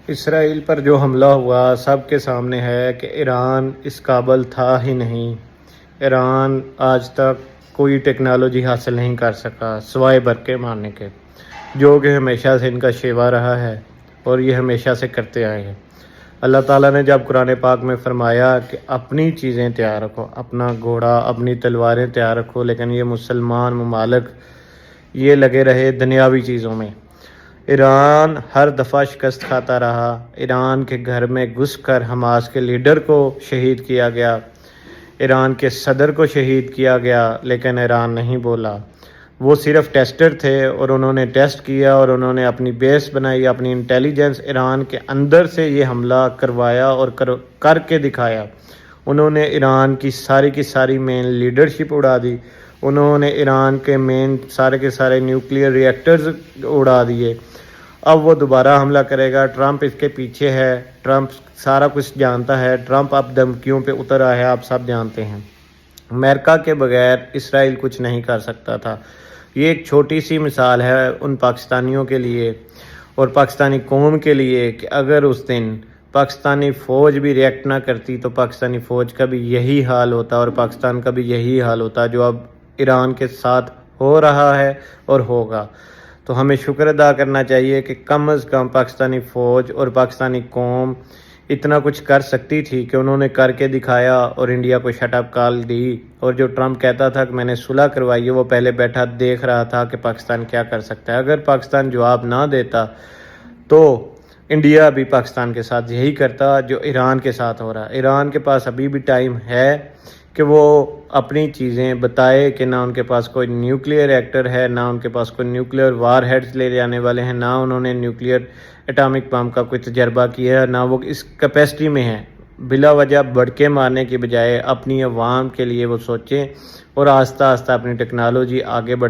اسرائیل پر جو حملہ ہوا سب کے سامنے ہے کہ ایران اس قابل تھا ہی نہیں۔ ایران آج تک کوئی ٹیکنالوجی حاصل نہیں کر سکا سوائے برقے مارنے کے، جو کہ ہمیشہ سے ان کا شیوا رہا ہے اور یہ ہمیشہ سے کرتے آئے ہیں۔ اللہ تعالیٰ نے جب قرآن پاک میں فرمایا کہ اپنی چیزیں تیار رکھو، اپنا گھوڑا اپنی تلواریں تیار رکھو، لیکن یہ مسلمان ممالک یہ لگے رہے دنیاوی چیزوں میں۔ ایران ہر دفعہ شکست کھاتا رہا۔ ایران کے گھر میں گھس کر حماس کے لیڈر کو شہید کیا گیا، ایران کے صدر کو شہید کیا گیا، لیکن ایران نہیں بولا۔ وہ صرف ٹیسٹر تھے اور انہوں نے ٹیسٹ کیا اور انہوں نے اپنی بیس بنائی، اپنی انٹیلیجنس ایران کے اندر سے یہ حملہ کروایا اور کر کے دکھایا۔ انہوں نے ایران کی ساری مین لیڈرشپ اڑا دی، انہوں نے ایران کے مین سارے کے سارے نیوکلیئر ری ایکٹرز اڑا دیے۔ اب وہ دوبارہ حملہ کرے گا۔ ٹرمپ اس کے پیچھے ہے، ٹرمپ سارا کچھ جانتا ہے، ٹرمپ اب دھمکیوں پہ اتر آیا ہے، آپ سب جانتے ہیں۔ امریکہ کے بغیر اسرائیل کچھ نہیں کر سکتا تھا۔ یہ ایک چھوٹی سی مثال ہے ان پاکستانیوں کے لیے اور پاکستانی قوم کے لیے کہ اگر اس دن پاکستانی فوج بھی ریئیکٹ نہ کرتی تو پاکستانی فوج کا بھی یہی حال ہوتا اور پاکستان کا بھی یہی حال ہوتا جو اب ایران کے ساتھ ہو رہا ہے اور ہوگا۔ تو ہمیں شکر ادا کرنا چاہیے کہ کم از کم پاکستانی فوج اور پاکستانی قوم اتنا کچھ کر سکتی تھی کہ انہوں نے کر کے دکھایا اور انڈیا کو شٹ اپ کال دی۔ اور جو ٹرمپ کہتا تھا کہ میں نے صلح کروائی ہے، وہ پہلے بیٹھا دیکھ رہا تھا کہ پاکستان کیا کر سکتا ہے۔ اگر پاکستان جواب نہ دیتا تو انڈیا بھی پاکستان کے ساتھ یہی کرتا جو ایران کے ساتھ ہو رہا ہے۔ ایران کے پاس ابھی بھی ٹائم ہے کہ وہ اپنی چیزیں بتائے کہ نہ ان کے پاس کوئی نیوکلیئر ایکٹر ہے، نہ ان کے پاس کوئی نیوکلیئر وار ہیڈز لے جانے والے ہیں، نہ انہوں نے نیوکلیئر اٹامک بم کا کوئی تجربہ کیا ہے، نہ وہ اس کیپیسٹی میں ہیں۔ بلا وجہ بڑکے مارنے کی بجائے اپنی عوام کے لیے وہ سوچیں اور آہستہ آہستہ اپنی ٹیکنالوجی آگے بڑھائیں۔